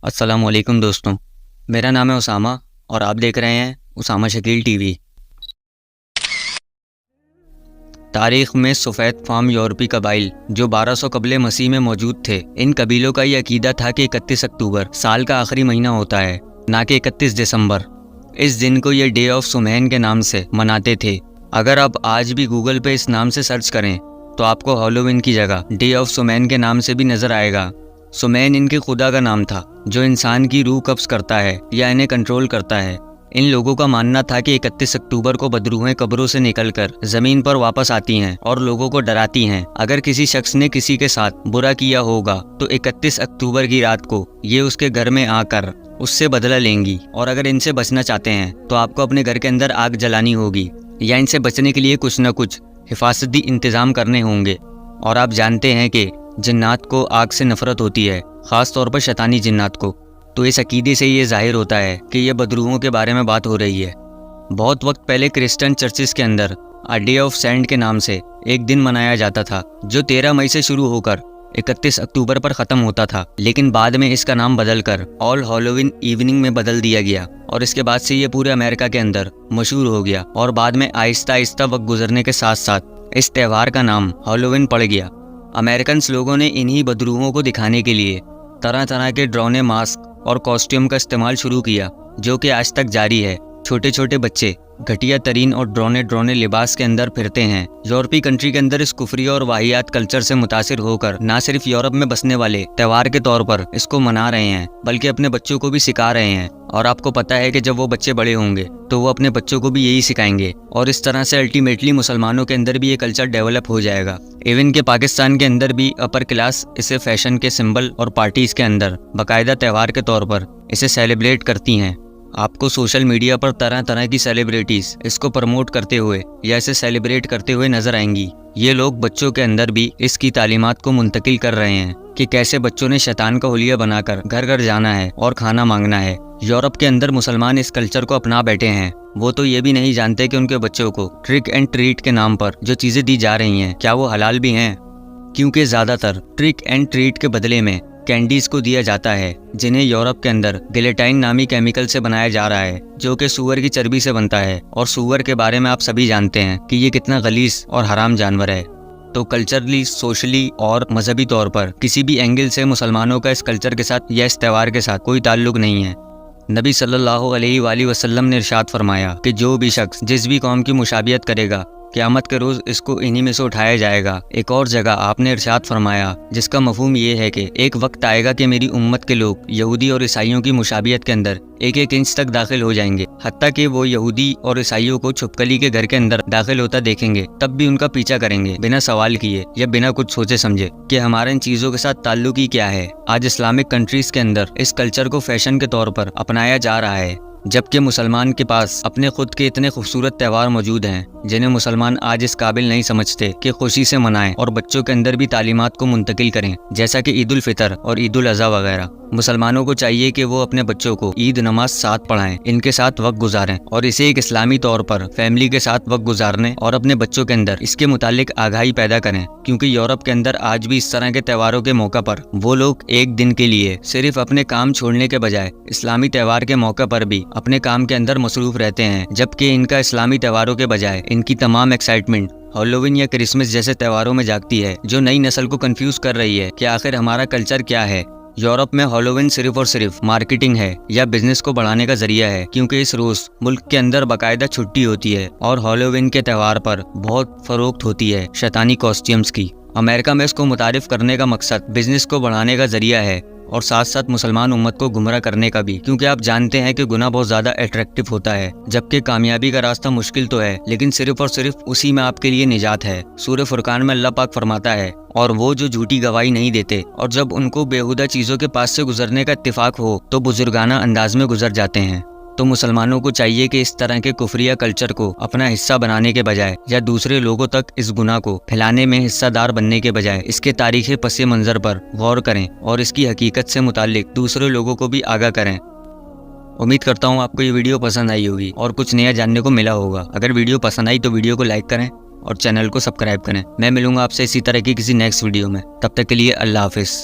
السلام علیکم دوستوں، میرا نام ہے اسامہ اور آپ دیکھ رہے ہیں اسامہ شکیل ٹی وی۔ تاریخ میں سفید فام یورپی قبائل جو 1200 قبل مسیح میں موجود تھے، ان قبیلوں کا یہ عقیدہ تھا کہ 31 اکتوبر سال کا آخری مہینہ ہوتا ہے، نہ کہ 31 دسمبر۔ اس دن کو یہ ڈے آف سمین کے نام سے مناتے تھے۔ اگر آپ آج بھی گوگل پہ اس نام سے سرچ کریں تو آپ کو ہالووین کی جگہ ڈے آف سمین کے نام سے بھی نظر آئے گا۔ سمین ان کے خدا کا نام تھا جو انسان کی روح قبض کرتا ہے یا انہیں کنٹرول کرتا ہے۔ ان لوگوں کا ماننا تھا کہ 31 اکتوبر کو بدروحیں قبروں سے نکل کر زمین پر واپس آتی ہیں اور لوگوں کو ڈراتی ہیں۔ اگر کسی شخص نے کسی کے ساتھ برا کیا ہوگا تو 31 اکتوبر کی رات کو یہ اس کے گھر میں آ کر اس سے بدلہ لیں گی، اور اگر ان سے بچنا چاہتے ہیں تو آپ کو اپنے گھر کے اندر آگ جلانی ہوگی یا ان سے بچنے کے لیے کچھ نہ کچھ حفاظتی انتظام کرنے ہوں گے۔ اور آپ جانتے ہیں کہ جنات کو آگ سے نفرت ہوتی ہے، خاص طور پر شیطانی جنات کو، تو اس عقیدے سے یہ ظاہر ہوتا ہے کہ یہ بدروحوں کے بارے میں بات ہو رہی ہے۔ بہت وقت پہلے کرسچن چرچز کے اندر ڈے آف سینٹ کے نام سے ایک دن منایا جاتا تھا جو 13 مئی سے شروع ہو کر 31 اکتوبر پر ختم ہوتا تھا، لیکن بعد میں اس کا نام بدل کر آل ہالووین ایوننگ میں بدل دیا گیا، اور اس کے بعد سے یہ پورے امریکہ کے اندر مشہور ہو گیا، اور بعد میں آہستہ آہستہ وقت گزرنے کے ساتھ ساتھ اس تہوار کا نام ہالووین پڑ گیا۔ امریکنز لوگوں نے انہی بدروحوں کو دکھانے کے لیے طرح طرح کے ڈرونے ماسک اور کاسٹیوم کا استعمال شروع کیا، جو کہ آج تک جاری ہے۔ چھوٹے چھوٹے بچے گھٹیا ترین اور ڈرونے لباس کے اندر پھرتے ہیں۔ یورپی کنٹری کے اندر اس کفری اور واہیات کلچر سے متاثر ہو کر نہ صرف یورپ میں بسنے والے تہوار کے طور پر اس کو منا رہے ہیں، بلکہ اپنے بچوں کو بھی سکھا رہے ہیں، اور آپ کو پتہ ہے کہ جب وہ بچے بڑے ہوں گے تو وہ اپنے بچوں کو بھی یہی سکھائیں گے، اور اس طرح سے الٹیمیٹلی مسلمانوں کے اندر بھی یہ کلچر ڈیولپ ہو جائے گا۔ ایون کہ پاکستان کے اندر بھی اپر کلاس اسے فیشن کے سمبل اور پارٹیز کے اندر باقاعدہ تہوار کے طور پر اسے سیلیبریٹ کرتی ہیں۔ آپ کو سوشل میڈیا پر طرح طرح کی سیلیبریٹیز اس کو پروموٹ کرتے ہوئے یا اسے سیلیبریٹ کرتے ہوئے نظر آئیں گی۔ یہ لوگ بچوں کے اندر بھی اس کی تعلیمات کو منتقل کر رہے ہیں کہ کیسے بچوں نے شیطان کا حلیہ بنا کر گھر گھر جانا ہے اور کھانا مانگنا ہے۔ یورپ کے اندر مسلمان اس کلچر کو اپنا بیٹھے ہیں۔ وہ تو یہ بھی نہیں جانتے کہ ان کے بچوں کو ٹرک اینڈ ٹریٹ کے نام پر جو چیزیں دی جا رہی ہیں کیا وہ حلال بھی ہیں، کیونکہ زیادہ تر ٹرک اینڈ ٹریٹ کے بدلے میں کینڈیز کو دیا جاتا ہے، جنہیں یورپ کے اندر گلیٹائن نامی کیمیکل سے بنایا جا رہا ہے، جو کہ سور کی چربی سے بنتا ہے، اور سور کے بارے میں آپ سبھی جانتے ہیں کہ یہ کتنا غلیظ اور حرام جانور ہے۔ تو کلچرلی، سوشلی اور مذہبی طور پر کسی بھی اینگل سے مسلمانوں کا اس کلچر کے ساتھ یا اس تہوار کے ساتھ کوئی تعلق نہیں ہے۔ نبی صلی اللہ علیہ وآلہ وسلم نے ارشاد فرمایا کہ جو بھی شخص جس بھی قوم کی مشابہت کرے گا، قیامت کے روز اس کو انہی میں سے اٹھایا جائے گا۔ ایک اور جگہ آپ نے ارشاد فرمایا جس کا مفہوم یہ ہے کہ ایک وقت آئے گا کہ میری امت کے لوگ یہودی اور عیسائیوں کی مشابہت کے اندر ایک ایک انچ تک داخل ہو جائیں گے، حتیٰ کہ وہ یہودی اور عیسائیوں کو چھپکلی کے گھر کے اندر داخل ہوتا دیکھیں گے تب بھی ان کا پیچھا کریں گے، بنا سوال کیے یا بنا کچھ سوچے سمجھے کہ ہمارا ان چیزوں کے ساتھ تعلق ہی کیا ہے۔ آج اسلامک کنٹریز کے اندر اس کلچر کو فیشن کے طور پر اپنایا جا رہا ہے، جبکہ مسلمان کے پاس اپنے خود کے اتنے خوبصورت تہوار موجود ہیں جنہیں مسلمان آج اس قابل نہیں سمجھتے کہ خوشی سے منائیں اور بچوں کے اندر بھی تعلیمات کو منتقل کریں، جیسا کہ عید الفطر اور عید الاضحیٰ وغیرہ۔ مسلمانوں کو چاہیے کہ وہ اپنے بچوں کو عید نماز ساتھ پڑھائیں، ان کے ساتھ وقت گزاریں، اور اسے ایک اسلامی طور پر فیملی کے ساتھ وقت گزارنے اور اپنے بچوں کے اندر اس کے متعلق آگاہی پیدا کریں، کیونکہ یورپ کے اندر آج بھی اس طرح کے تہواروں کے موقع پر وہ لوگ ایک دن کے لیے صرف اپنے کام چھوڑنے کے بجائے اسلامی تہوار کے موقع پر بھی اپنے کام کے اندر مصروف رہتے ہیں، جبکہ ان کا اسلامی تہواروں کے بجائے ان کی تمام ایکسائٹمنٹ ہالووین یا کرسمس جیسے تہواروں میں جاگتی ہے، جو نئی نسل کو کنفیوز کر رہی ہے کہ آخر ہمارا کلچر کیا ہے۔ یورپ میں ہالووین صرف اور صرف مارکیٹنگ ہے یا بزنس کو بڑھانے کا ذریعہ ہے، کیونکہ اس روز ملک کے اندر باقاعدہ چھٹی ہوتی ہے اور ہالووین کے تہوار پر بہت فروخت ہوتی ہے شیطانی کاسٹیومز کی۔ امریکہ میں اس کو متعارف کرنے کا مقصد بزنس کو بڑھانے کا ذریعہ ہے، اور ساتھ ساتھ مسلمان امت کو گمراہ کرنے کا بھی، کیونکہ آپ جانتے ہیں کہ گناہ بہت زیادہ اٹریکٹیو ہوتا ہے، جبکہ کامیابی کا راستہ مشکل تو ہے لیکن صرف اور صرف اسی میں آپ کے لیے نجات ہے۔ سورہ فرقان میں اللہ پاک فرماتا ہے، اور وہ جو جھوٹی گواہی نہیں دیتے اور جب ان کو بیہودہ چیزوں کے پاس سے گزرنے کا اتفاق ہو تو بزرگانہ انداز میں گزر جاتے ہیں۔ تو مسلمانوں کو چاہیے کہ اس طرح کے کفریہ کلچر کو اپنا حصہ بنانے کے بجائے یا دوسرے لوگوں تک اس گناہ کو پھیلانے میں حصہ دار بننے کے بجائے اس کے تاریخی پس منظر پر غور کریں اور اس کی حقیقت سے متعلق دوسرے لوگوں کو بھی آگاہ کریں۔ امید کرتا ہوں آپ کو یہ ویڈیو پسند آئی ہوگی اور کچھ نیا جاننے کو ملا ہوگا۔ اگر ویڈیو پسند آئی تو ویڈیو کو لائک کریں اور چینل کو سبسکرائب کریں۔ میں ملوں گا آپ سے اسی طرح کی کسی نیکسٹ ویڈیو میں، تب تک کے لیے اللہ حافظ۔